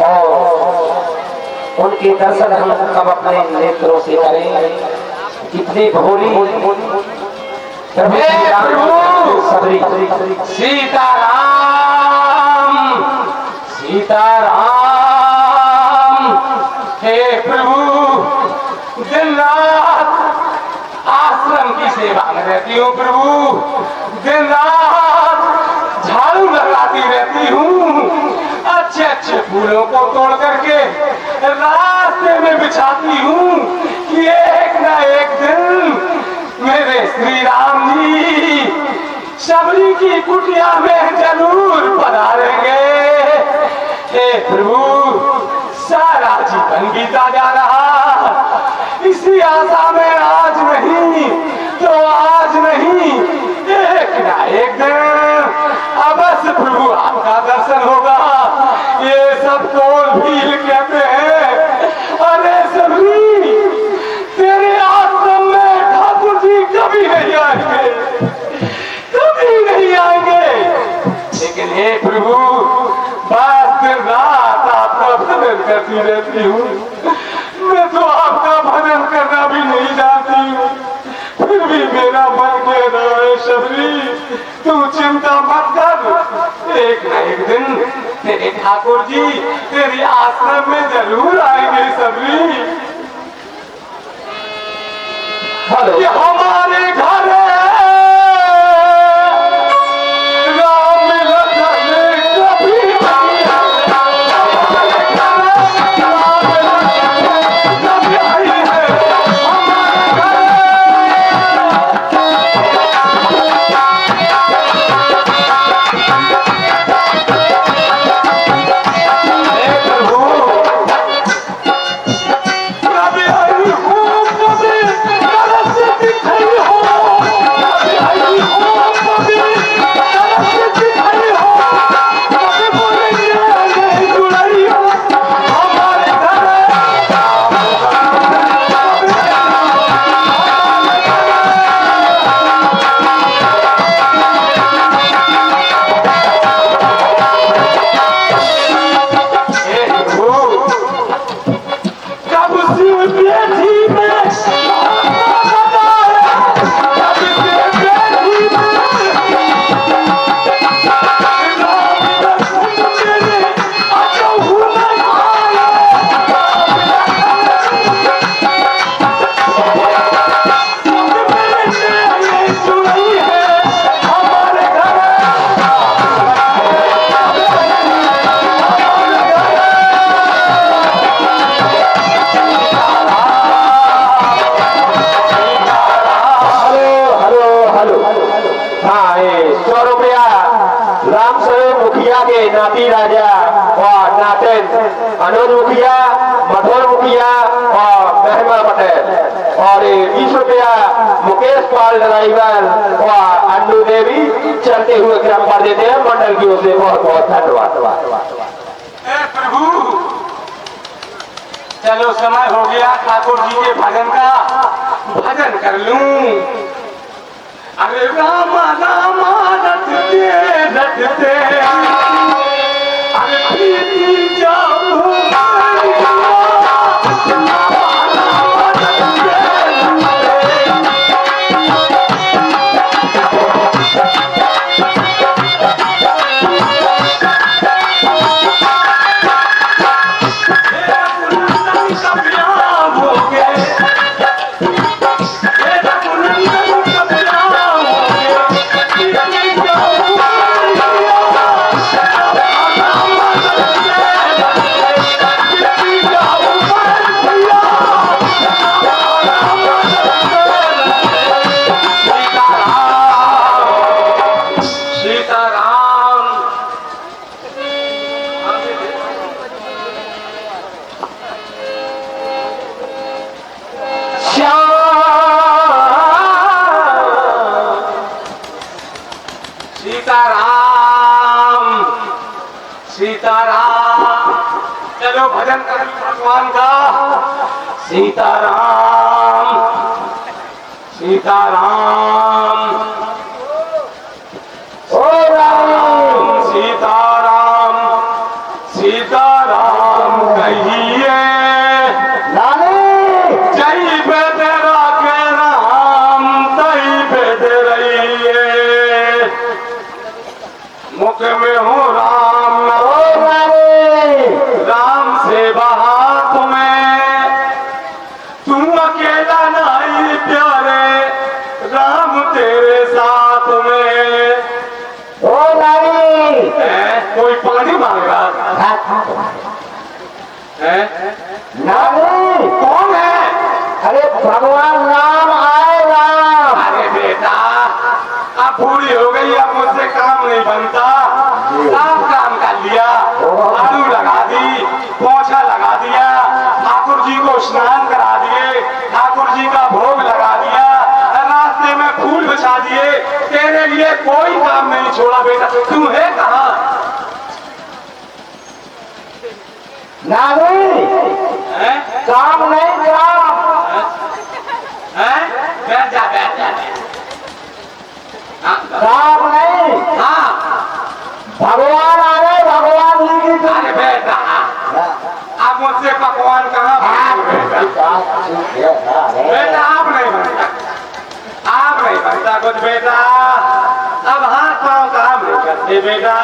और उनके दर्शन हम कब अपने नेत्रों से करें। कितनी भोली प्रभु सबरी सीताराम सीताराम। हे प्रभु दिन रात आश्रम की सेवा में रहती हूँ प्रभु, दिन रात झाड़ू लगाती रहती हूँ, अच्छे अच्छे फूलों को तोड़ करके रास्ते में बिछाती हूँ कि एक ना एक दिन मेरे श्री राम जी सबरी की कुटिया में जरूर पधारेंगे। हे प्रभु सारा जीवन बीता जा रहा, इसी आशा में आज नहीं तो आज नहीं, एक ना एक दिन अवश्य प्रभु आपका दर्शन होगा। ये सब तोल भील कहते हैं, अरे सबरी तेरे आश्रम में ठाकुर जी कभी नहीं आएंगे, कभी नहीं आएंगे। लेकिन हे प्रभु बस दिन रात आपका भजन करती रहती हूँ, मैं तो आपका भजन करना भी नहीं जानती हूँ, फिर भी मेरा मन कह रहा है सबरी तू चिंता मत कर, एक न एक दिन तेरे ठाकुर जी तेरी आश्रम में जरूर आएंगे सबरी। ये हमारे घर राम लखन कभी नहीं नाती राजा और नातिन अनुज मुखिया, मधुर मुखिया और महिमा पटेल, और 20 रुपया मुकेश पाल ड्राइवर और अन्नू देवी चलते हुए क्रम पर देते हैं मंडल की ओर से। बहुत बहुत धन्यवाद। प्रभु चलो समय हो गया ठाकुर जी के भजन का, भजन कर लूं। अरे राम राम रटते रटते अरे प्रीति जाऊं सीताराम। चलो भजन कर भगवान का। सीताराम सीताराम ओ राम सीताराम सीता राम कहिए नानी जय बेदरा के राम तई बेदरइए मुख में हूँ राम ओ नानी राम से बहा तुम्हें तुम अकेला नहीं प्यारे राम तेरे साथ में ओ नानी कोई पानी मांग रहा है नानी कौन है अरे भगवान राम आए राम अरे बेटा अब पूरी हो गई अब मुझसे काम नहीं बनता सब काम कर लिया झाड़ू लगा दी पोछा लगा दिया ठाकुर जी को स्नान करा दिए ठाकुर जी का भोग लगा दिया रास्ते में फूल बिछा दिए तेरे लिए कोई काम नहीं छोड़ा बेटा तू है कहाँ नानी हैं? काम नहीं काम हैं? बैठ जा हाँ, काम नहीं हाँ भगवान आ गए भगवान जी की अरे बेटा आप मुझसे पकवान कहाँ बनाएंगे बेटा बेटा आप नहीं बनता कुछ बेटा अब हाथ पाँव काम नहीं करते बेटा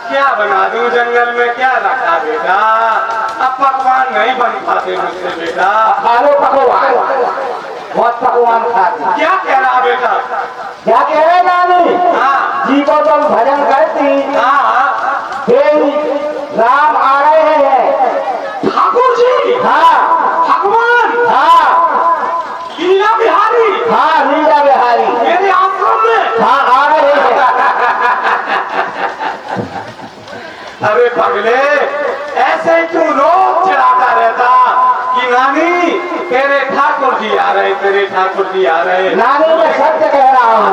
क्या बना दूं जंगल में क्या रखा बेटा अब पकवान नहीं बन पाते मुझसे बेटा खा लो पकवान बहुत पकवान खाते क्या कह रहा बेटा क्या कह रहे नानी हाँ जी को तुम भजन करती हाँ देवी राम आ रहे हैं ठाकुर जी हाँ भगवान हाँ लीला बिहारी हाँ लीला बिहारी मेरे आश्रम में हाँ आ रहे हैं अरे पगले ऐसे ही तू रोज चिढ़ाता रहता कि नानी तेरे ठाकुर जी आ रहे तेरे ठाकुर जी आ रहे नानी मैं सत्य कह रहा हूँ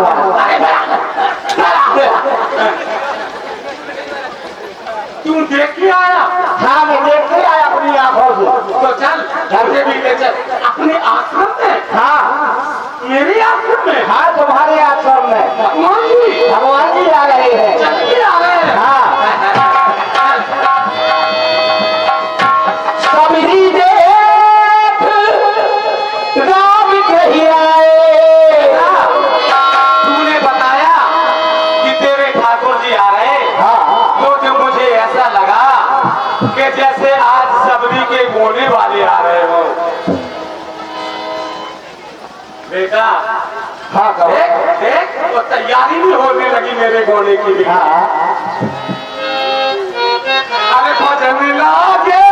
तू देख के आया हाँ मैं देख के आया अपनी आंखों से तो चल मुझे भी ले चल अपने आश्रम में हाँ मेरे आश्रम में हाँ तुम्हारे आश्रम में भगवान जी आ रहे हैं चल के आ रहे हैं हाँ सबरी देख राम कही आए तूने बताया कि तेरे ठाकुर जी आ रहे हाँ तो मुझे ऐसा लगा कि जैसे आज सबरी के बोने वाले आ रहे हो बेटा हाँ कहो देख देख तो तैयारी भी होने लगी मेरे बोने की भी हाँ अरे भजन लागे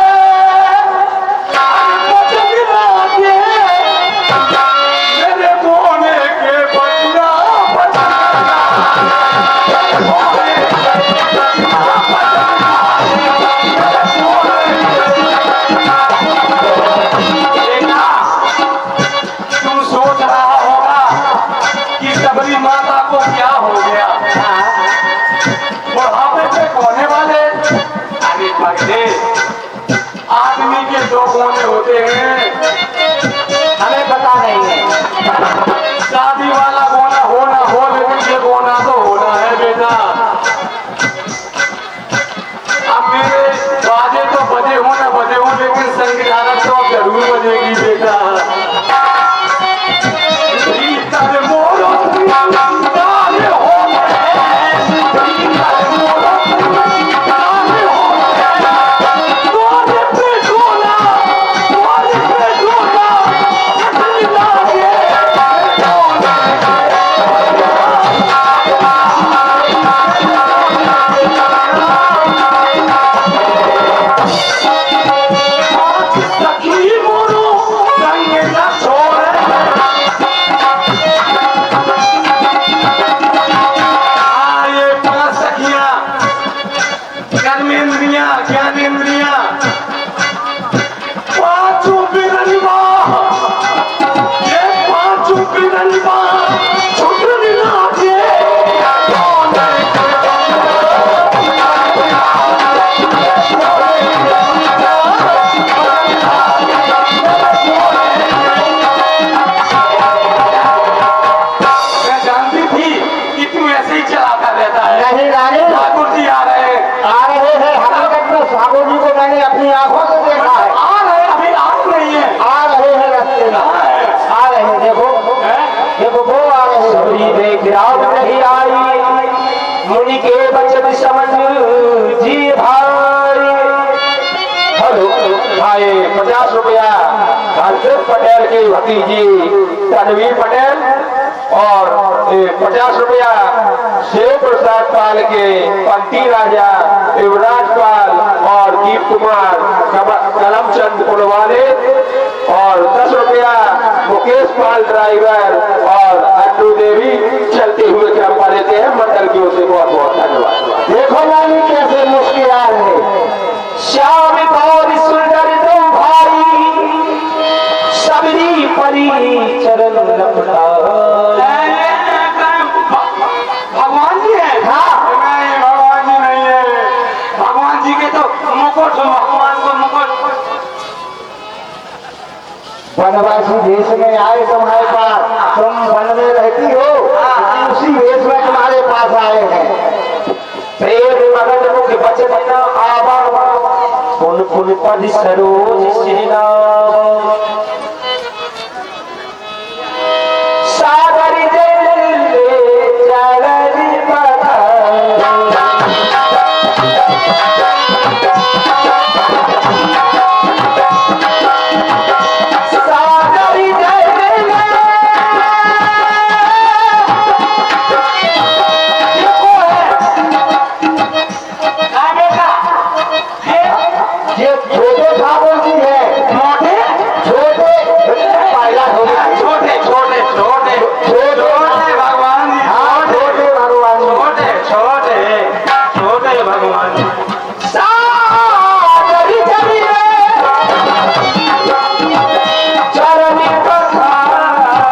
भजन लागे मेरे बोने के बचना तुम सोच रहा होगा कि सबरी माता को क्या हो गया बुढ़ापे पे कोने वाले अरे पगले आदमी के दो कोने होते हैं हमें पता नहीं है शादी वाला गोना हो ना हो लेकिन ये गोना तो होना है बेटा अब मेरे बाजे तो बजे हो ना बजे हो लेकिन संगीत तो अब जरूर बजेगी बेटा भीतर मोरो तारे हो कर्मेंद्रिया ज्ञानेन्द्रिया पांचों बिरनवा ये पांचों बिरनवा छुटने लागे मैं जानती थी कि तू ऐसे ही चलाता रहता है नहीं रानी ठाकुर जी आ रहे हैं आ रहे हैं हकीकत में साहू जी को मैंने अपनी आंखों से देखा है। आ रहे अभी आ नहीं है। आ रहे हैं रास्ते में, आ रहे हैं। देखो देखो वो आ रहे हैं। सभी देख राम नहीं आई, मुनि के बचन समझ जी भाई। हेलो भाई 50 रुपया हरदेव पटेल की भतीजी तनवीर पटेल और 50 रुपया शिव प्रसाद पाल के पंती राजा युवराज पाल और दीप कुमार कलमचंद पुलवाने और 10 रुपया मुकेश पाल ड्राइवर और अन्नू देवी चलते हुए क्रम लेते हैं। मंडल की ओर से बहुत बहुत धन्यवाद। देखो नानी कैसे मुस्कुरा रहे। श्याम गौर सुंदर दो भाई, सबरी परी चरण लपटा। भगवान जी है? हाँ नहीं भगवान जी नहीं है। भगवान जी के तो मुकुट, भगवान को मुकुट। वनवासी देश में आए तुम्हारे पास, तुम वन में रहती हो, उसी वेश में तुम्हारे पास आए हैं। प्रेम मगन मुख बचन आवा, पुन पुन पद सरोज सेना। सागर जल चरण ये छोटे ठाकुर जी है। मोटे छोटे पहला छोटे छोटे छोटे छोटे भगवान जी। हाँ छोटे भगवान जी। छोटे छोटे छोटे भगवान जी। चरण पखारे,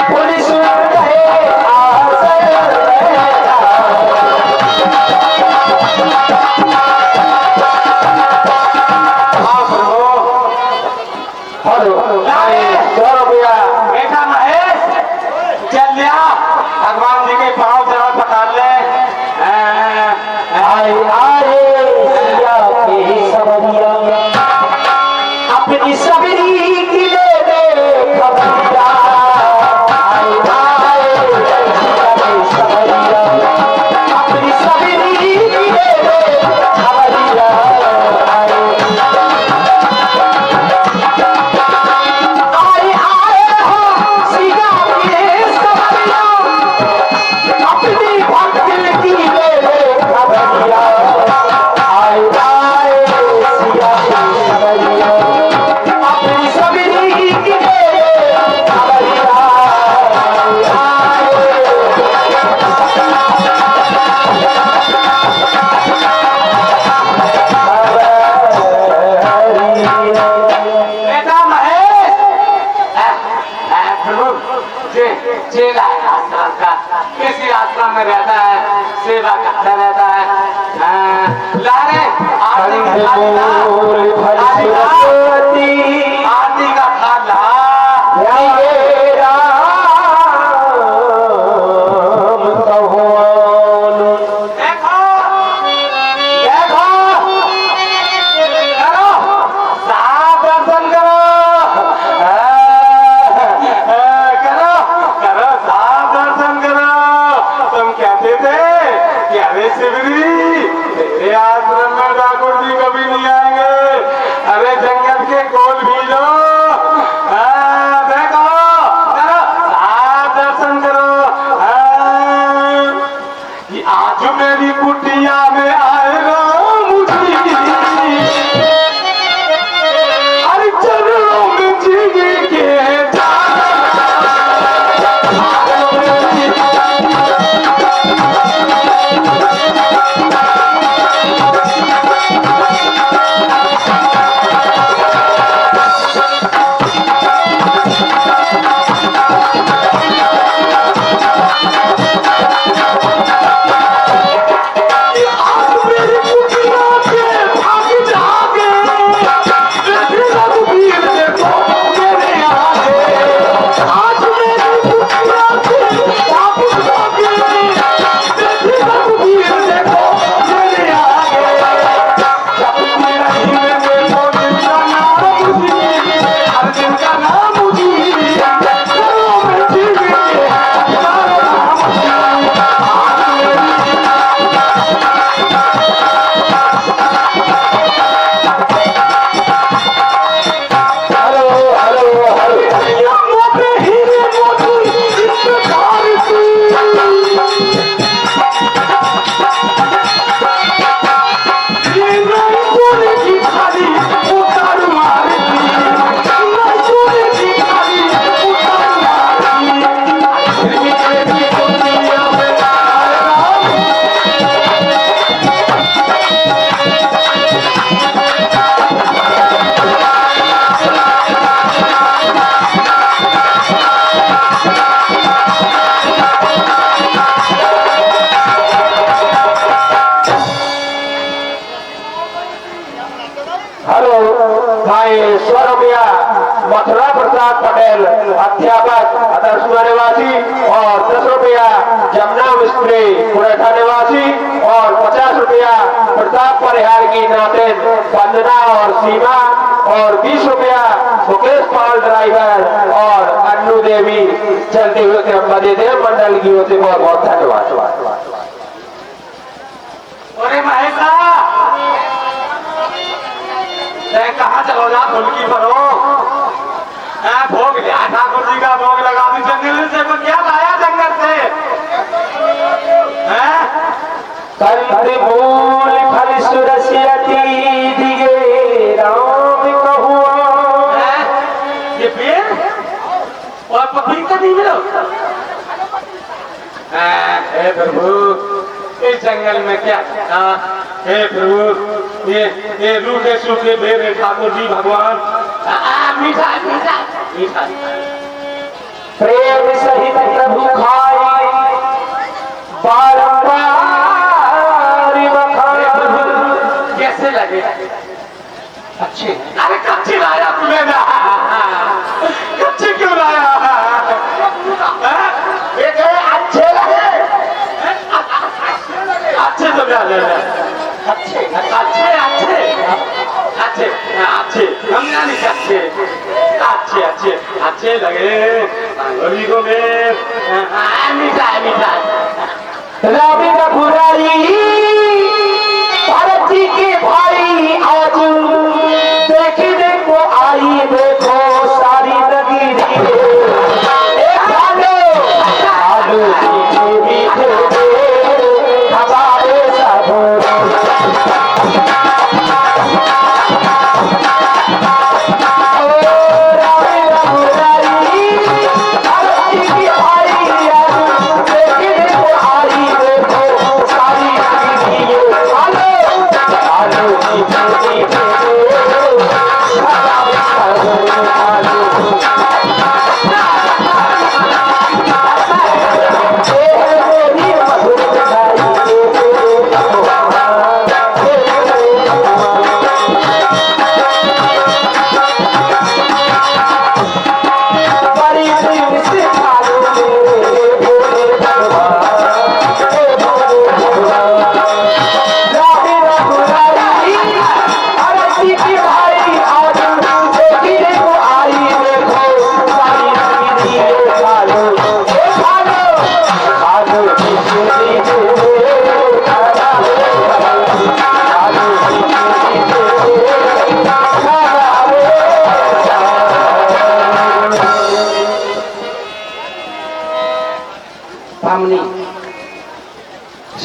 पुलिस रहे आसन रहता। हेलो 100 रुपया। बेटा महेश चल लिया, भगवान जी के पाँव जरा पकड़ ले। आए आए सिया के सवरिया, अपनी सबरी की ले दे खबरिया। आए आए सिया के सवरिया, अपनी सबरी की ले दे खबरिया। आए आए हो सिया के सवरिया, अपनी भक्ति की ले ले खबरिया। आए आए सिया के सवरिया, अपनी सबरी की ले ले खबरिया। आए बेटा महेश, प्रभु चेला है आश्रम का, किसी आश्रम में रहता है, सेवा करता रहता है। लारे आरती का खाला देखो देखो, करो साफ दर्शन करो। करो करो साफ दर्शन करो। तुम कहते थे कि अरे शिवरी तेरे आश्रम में ठाकुर जी कभी नहीं आएंगे, अरे जंगल के गोल भी लो। देखो करो साफ दर्शन करो। कि आज मेरी कुटिया में आएगा मुझे, अरे चरणों में जी के आज मेरी कुटिया भाई 100 रुपया मथुरा प्रसाद पटेल अध्यापक आदर्श निवासी और 10 रुपया जमुना मिस्त्री पुरेठा निवासी और 50 रुपया प्रताप परिहार की नातिन वंदना और सीमा और 20 रुपया मुकेश पाल ड्राइवर और अन्नू देवी चलते हुए मध्यदेव मंडल की ओर से बहुत बहुत धन्यवाद। अरे महेशा कहाँ चलो जा ढोलकी भरो भोग लिया ठाकुर जी का भोग लगा दी जंगल से को क्या लाया जंगल से कंद मूल फल सुरसियती दिए राम कहुआ। ये पेड़ और पपीता नहीं मिलो हे प्रभु इस जंगल में क्या हे प्रभु ये रूखे सूखे बेरे ठाकुर जी भगवान मीठा मीठा मीठा प्रेम सहित प्रभु खाई बारंबार बखान। कैसे लगे अच्छे अरे कच्ची लाया तुम्हें ना कच्ची क्यों लाया ये कहे अच्छे लगे अच्छे तो क्या ले अच्छे अच्छे अच्छे अच्छे अच्छे हम नहीं अच्छे अच्छे अच्छे अच्छे लगे अंगुली को में मीठा मीठा रामी का बुराई भारत जी के भाई आज देखने को आई देखो सारी नगीरी आलू मीठे हमारे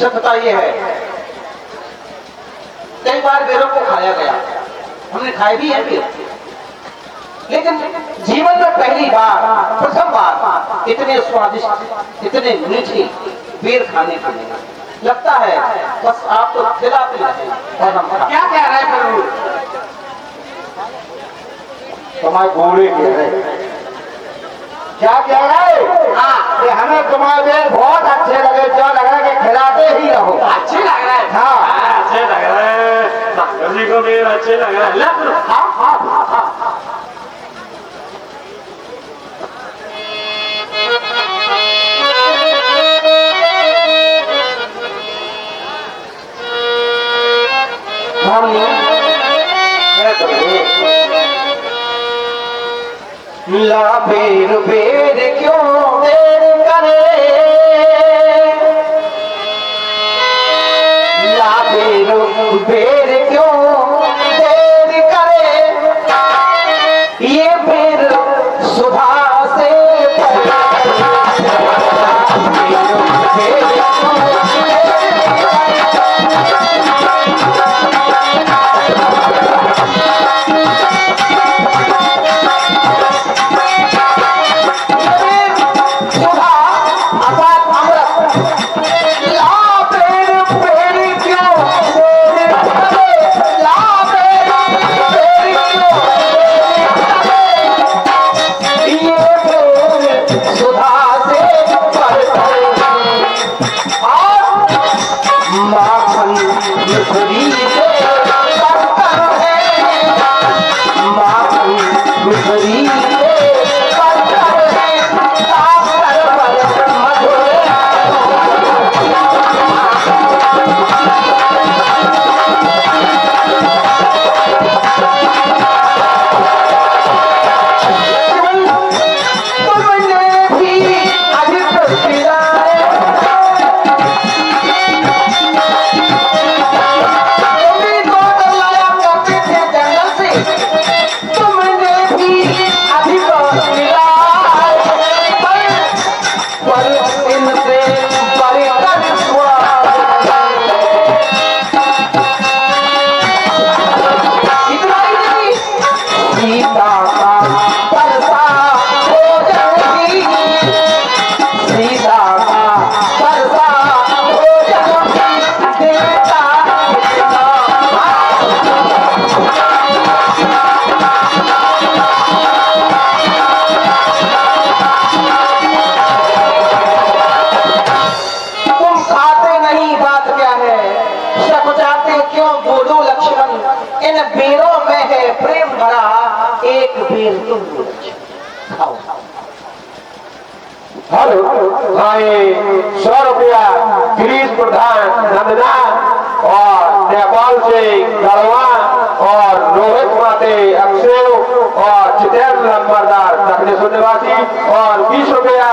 सत्यता ये है कई बार बेरों को खाया गया, हमने खाए भी है फिर, लेकिन जीवन में पहली बार प्रथम बार इतने स्वादिष्ट इतने मीठे बेर खाने को मिला। लगता है बस आप तो खिलाते हैं और हम क्या कह रहे हैं प्रभु तुम्हारे गोरे कह रहे क्या कह रहे हाँ, हमें तुम्हारे बेर बहुत अच्छे लगे, जो लग रहा है कि खिलाते ही रहो। अच्छे लग रहा है हाँ अच्छे लग रहा है ठाकुर जी को बेर अच्छे लग रहा है हाँ हाँ हाँ हाँ ला बेर बेर क्यों देर करे, ला बेर बेर क्यों देर करे, ये बेर सुधा से माखन इन बेरों में है प्रेम भरा, एक बेर तुम खाओ। हेलो भाई 100 रुपया गिरीश प्रधान नंदना और नेपाल से गढ़वा और रोहित माते अक्षय और जितेंद्र नंबरदार दक्षिणेश्वर निवासी और 20 रुपया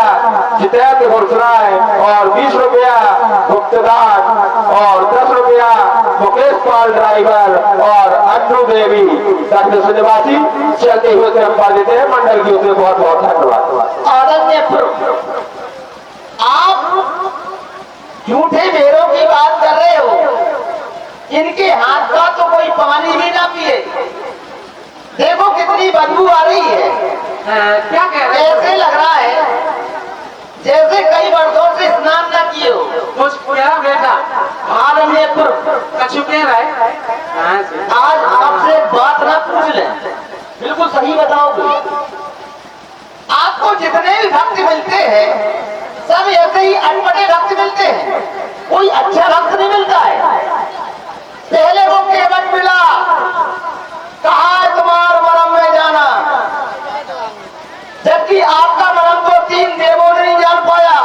जितेंद्र घुड़सराय और 20 रुपया गुप्तदार और 10 रुपया मुकेश पाल ड्राइवर और अन्नू देवी दक्षिणेश्वर निवासी चलते हुए क्रम पा देते हैं। मंडल की ओर से बहुत बहुत धन्यवाद। आदरणीय प्रभु, आप झूठे बेरों की बात कर रहे हो, इनके हाथ का तो कोई पानी भी ना पिए। देखो कितनी बदबू आ रही है। क्या कह रहे ऐसे लग रहा है जैसे कई वर्षों से स्नान न किए हो। कुछ क्या बेटा आदरणीय प्रभु, कछु कह रहा है? आज आपसे एक बात ना पूछ ले, बिल्कुल सही बताओगे। आपको जितने भी भक्त मिलते हैं सब ऐसे ही अनपढ़े भक्त मिलते हैं, कोई अच्छा भक्त नहीं मिलता है। पहले वो केवट मिला, कहा है तुम्हार मरम में जाना, जबकि आपका मरम तो 3 देवों ने नहीं जान पाया।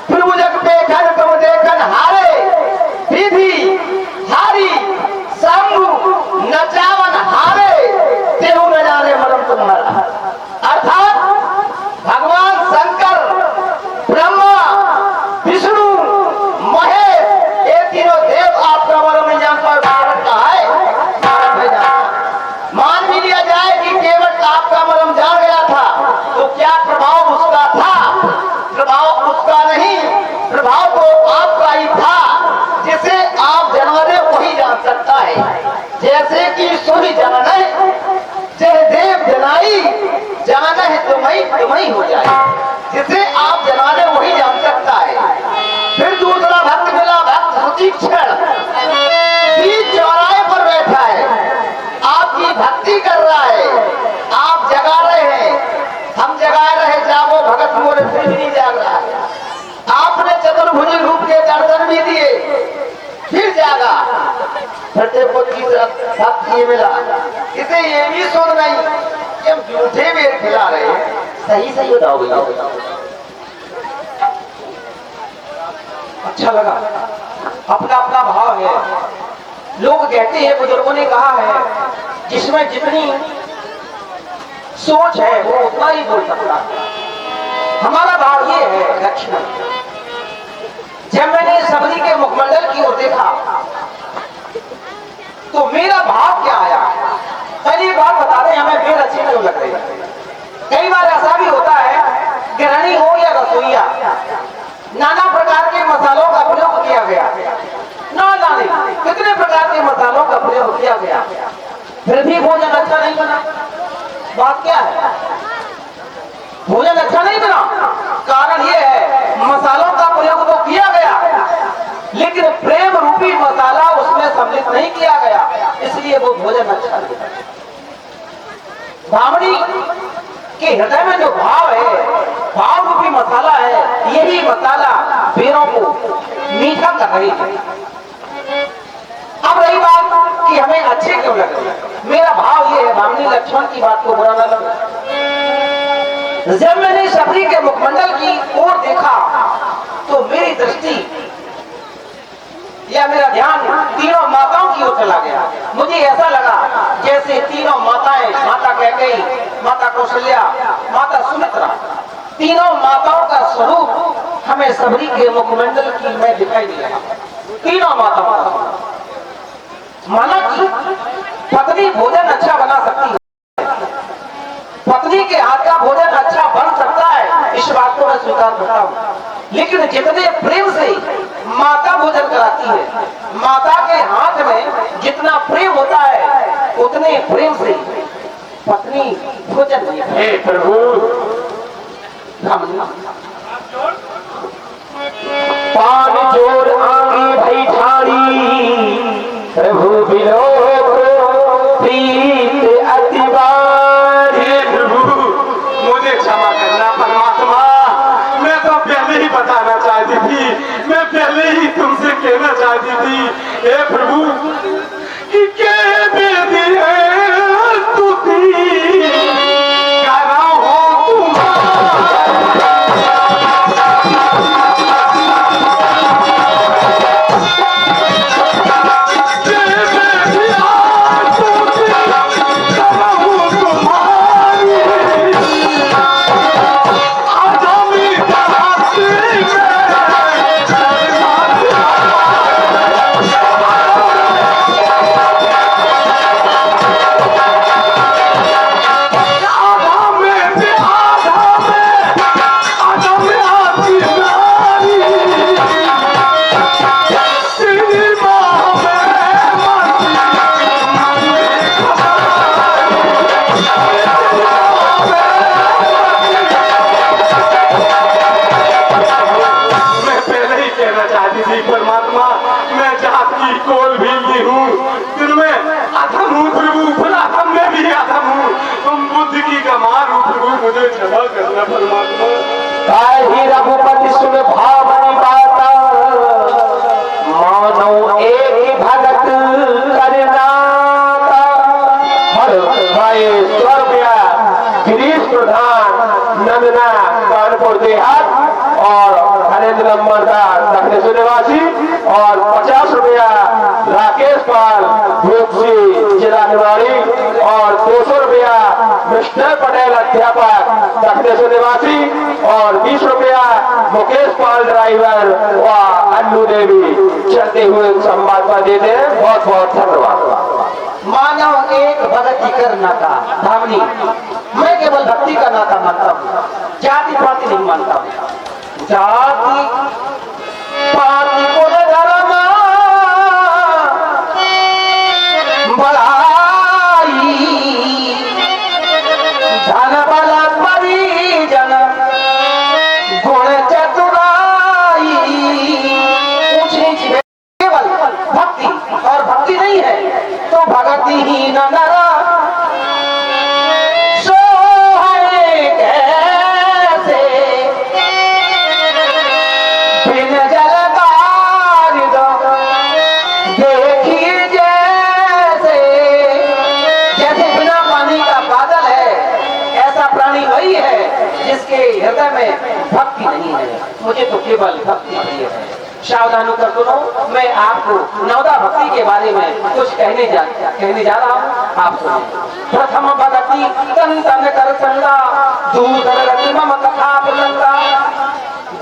फिर वो जग पेखन तुम देखन हारे, विधि हारी शंभु नचावन हारे, देहु न जाने मरम तुम्हारा। अर्थात भगवान शंकर, ब्रह्मा, विष्णु, महेश, ये तीनों देव आपका मरम नहीं जान पाए। भारत का है मान भी लिया जाए कि केवट आपका मरम जान गया था, तो क्या प्रभाव उसका था? प्रभाव उसका नहीं, प्रभाव तो आपका ही था। जिसे आप जानने वही जान सकता है। जैसे कि सूर्य जानना है, जय देव जनाई, जाना है तुम्हें हो जाए। जिसे आप जनाने वही जान सकता है। फिर दूसरा भक्त मिला, भक्त सुतीक्षण, बीच चौराहे पर बैठा है, आपकी भक्ति कर रहा है, आप जगा रहे हैं, हम जगा रहे, जागो भगत मोरे, फिर भी नहीं जाग रहा है। आपने चतुर्भुज रूप के दर्शन भी दिए, फिर जागा। भक्त ये मिला, इसे ये भी सुन नहीं कि हम झूठे बेर खिला रहे हैं। सही सही बताओ भैया। अच्छा लगा, अपना अपना भाव है। लोग कहते हैं, बुजुर्गों ने कहा है, जिसमें जितनी सोच है वो उतना ही बोल सकता है। हमारा भाव ये है दक्षिणा। जब मैंने सबरी के मुखमंडल की ओर देखा तो मेरा भाव क्या आया? पहली बात बता दें, हमें बेर अच्छी क्यों लग रही है। कई बार ऐसा भी होता है, गृहिणी हो या रसोईया, नाना प्रकार के मसालों का प्रयोग किया गया, ना जाने कितने प्रकार के मसालों का प्रयोग किया गया, फिर भी भोजन अच्छा नहीं बना। बात क्या है? भोजन अच्छा नहीं बना, कारण ये है मसालों का प्रयोग तो किया गया, लेकिन प्रेम रूपी मसाला उसमें सम्मिलित नहीं किया गया, इसलिए वो भोजन अच्छा नहीं बना। ब्राह्मणी के हृदय में जो भाव है, भाव रूपी मसाला है, यही मसाला बेरों को मीठा कर रही है। अब रही बात कि हमें अच्छे क्यों लगे, मेरा भाव ये है, ब्राह्मणी लक्ष्मण की बात को बुरा न लगे। जब मैंने सबरी के मुखमंडल की ओर देखा तो मेरी दृष्टि या मेरा ध्यान तीनों माताओं की ओर चला गया। मुझे ऐसा लगा जैसे तीनों माताएं, माता कैकेयी, माता कौशल्या, माता सुमित्रा, तीनों माताओं का स्वरूप हमें सबरी के मुखमंडल की में दिखाई दे रहा। तीनों माताओं का माना कि पत्नी भोजन अच्छा बना सकती है, पत्नी के हाथ का भोजन अच्छा बन सकता है, इस बात को मैं स्वीकार करता हूँ। लेकिन जितने प्रेम से माता भोजन कराती है, माता के हाथ में जितना प्रेम होता है, उतने प्रेम से पत्नी भोजन नहीं करती। हे प्रभु, पान जोर आंगी भई ठाड़ी, प्रभु बिलोक प्रीत अति बारी। हे प्रभु, मुझे क्षमा करना परमात्मा, मैं तो पहले ही बताना चाहती थी, मैं पहले ही तुमसे कहना चाहती थी, हे प्रभु, कि ही रघुपति सुन भावनी बाता मानो एक भगत करनाता हर भाई स्वर्गया गिरीश प्रधान नंदना कानपुर देहात और हरेंद्र नंबर का दक्षिणेश्वर निवासी और 50 रुपया राकेश पाल भूपसी जिला निवाड़ी और 200 रुपया मिस्टर पटेल अध्यापक दक्षिणेश्वर निवासी और 20 रुपया मुकेश पाल ड्राइवर व अन्नू देवी चलते हुए संवाद पर देते हैं। बहुत बहुत धन्यवाद। मानव एक भक्ति कर नाता भावनी, मैं केवल भक्ति का नाता मानता हूँ, जाति पाति नहीं मानता हूँ। जाति पाति कुल धर्म बढ़ाई धन बल परिजन गुण चतुराई ऊंच नीच केवल भक्ति और भक्ति नहीं है तो भगति ही न नरा सो है कैसे बिन जल देखिए जैसे बिना पानी का बादल है ऐसा प्राणी वही है जिसके हृदय में भक्ति नहीं है। मुझे तो केवल भक्ति प्रिय है। सावधान कर सुनो, मैं आपको नवदा भक्ति के बारे में कुछ कहने जा रहा हूँ, आप सुनो। प्रथम भक्ति तन तन कर संगा दूसर रति मम कथा प्रसंगा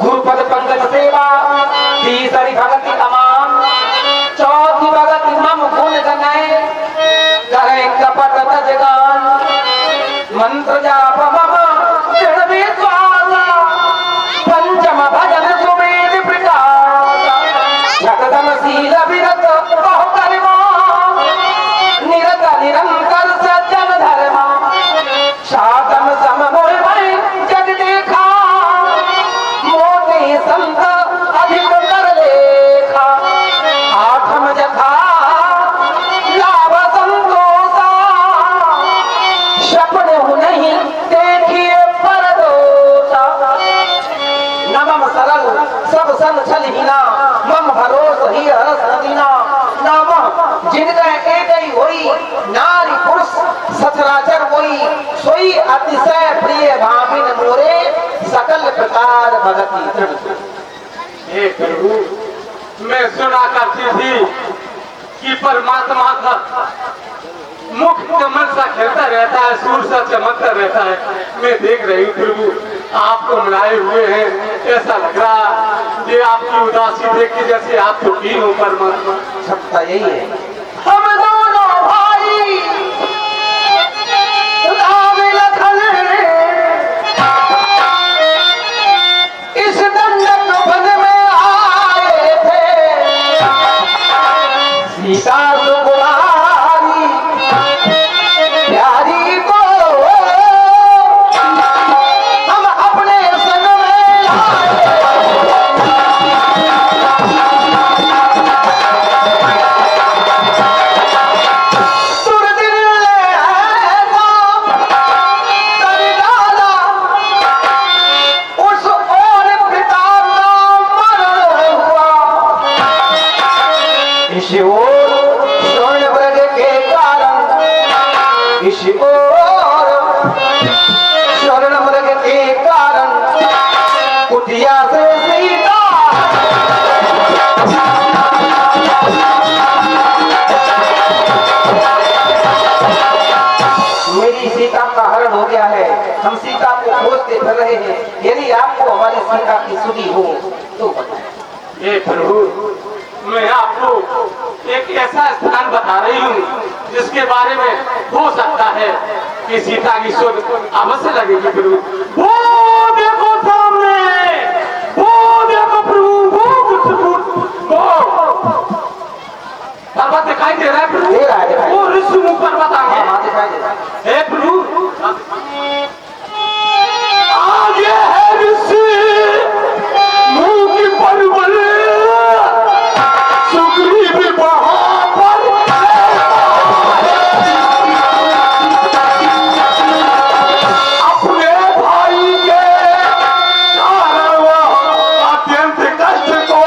गुरुपद पंकज सेवा तीसरी भक्ति अमान चौथी भक्ति मम गुण गनाए करे कपट तजगान मंत्र जाप मम दृढ़ विश्वास पंचम भजन सुमेध प्रकाश शतधम शील विरत बहु करिमा निरत निरंतर सज्जन धर्मा साधम सम मोहि भय जग देखा मोटे संत अधिक कर लेखा आठम जथा लाभ संतोषा सपन नहीं देखिए परदोषा नमम सरल सब सन छल हिना मम भरोस ही हरस नदीना नाम जिनका एक ही होई नारी पुरुष सचराचर होई सोई अतिशय प्रिय भाविन मोरे सकल प्रकार भगति दृढ़। हे प्रभु, मैं सुना करती थी कि परमात्मा का मुख कमल सा खेलता रहता है, सूर सा चमकता रहता है। मैं देख रही हूँ प्रभु, आपको मनाए हुए हैं, ऐसा लग रहा ये आपकी उदासी देख के जैसे आप दुखी हो परमात्मा। सबका यही है। हम दोनों भाई राम लखन इस दंडक वन में आए थे सीता सुकुमारी प्यारी को हम अपने संग में लाए। स्वर्ण वर्ग के काला इस ओर स्वर्ण मृग के कारण कुटिया से सीता मेरी सीता का हरण हो गया है, हम सीता को खोजते फिर रहे हैं। यदि आपको हमारी सीता की सुधी हो तो बताएं। हे प्रभु, मैं आपको एक ऐसा स्थान बता रही हूँ जिसके बारे में हो सकता है कि सीता की शोध अवश्य लगेगी प्रभु। वो देखो सामने, वो देखो प्रभु, वो कुछ वो पर्वत दिखाई दे रहा है प्रभु। दे रहा है। वो ऋषिमुख पर्वत आ गया। हाँ, दिखाई दे रहा है। हे प्रभु, आगे है ऋषि मुंह की पर्वत, सुग्रीव वहां पर अपने भाई के कारण वह अत्यंत कष्ट को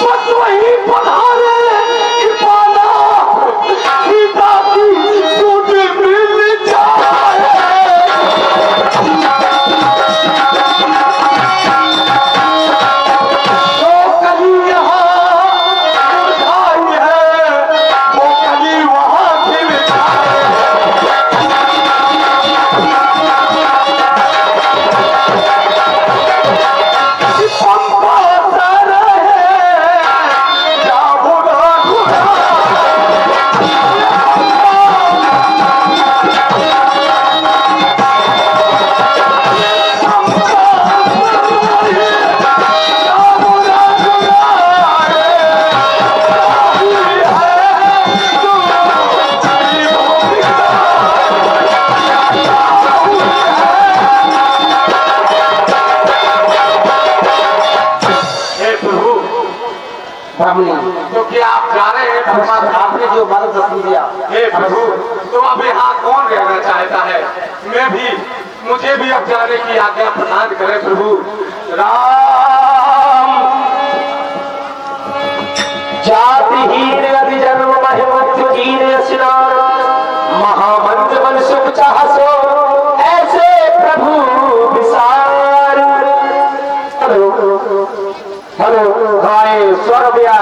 बस वही पधारे कि पाना सीता की सूझ मिल जाए। जो कली यहाँ मुरझाई है, वो कली वहाँ खिल जाए। पंपा सर है, जामुना घुरा। हे प्रभु, ब्राह्मणी, तो क्या आप जा रहे हैं परमात्मा? आपने जो मार्गदर्शन दिया, हे प्रभु, तो अब यहाँ कौन रहना चाहता है? मुझे भी अब जाने की आज्ञा प्रदान करें प्रभु। राम जातिहीन अति जन्म महिमत कीन स्नान महामंत्र मन सुख चाहसो ऐसे प्रभु विसार। हेलो गाय स्वर्गया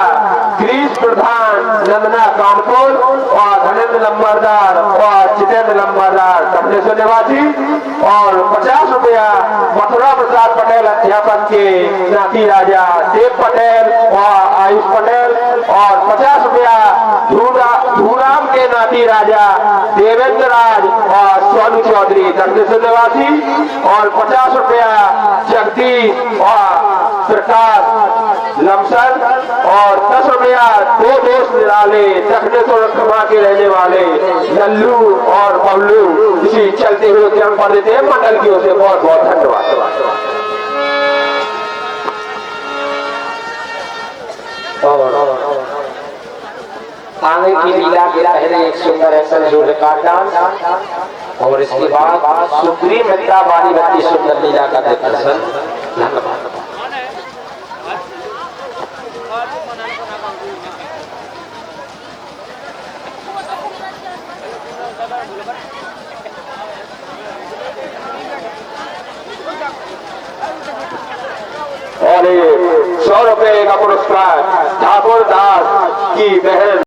ग्रीस प्रधान नंदना कानपुर और धनेन्द्र लंबरदार और जितेंद्र लंबरदार कपलेश्वर निवासी और 50 रुपया मथुरा प्रसाद पटेल अध्यापक के नाती राजा देव पटेल और आयुष पटेल और 50 रुपया धूराम के नाती राजा देवेंद्र राज और सोनू चौधरी दक्षिण निवासी और 50 रुपया जगदीश और प्रकाश लमसर और 10 रुपया 2 दोस्त निराले दक्षिणेश्वर खमा के रहने वाले लल्लू और बबलू इसी चलते हुए क्रम पर देते हैं मंडल की ओर से बहुत बहुत धन्यवाद। और आगे की लीला के पहले एक सुंदर एक्शन जो रिकॉर्ड डांस और इसके बाद सुप्रीम मित्रा वाली बत्ती सुंदर लीला का प्रदर्शन। धन्यवाद। और 100 रुपए का पुरस्कार ठाकुर दास की बहन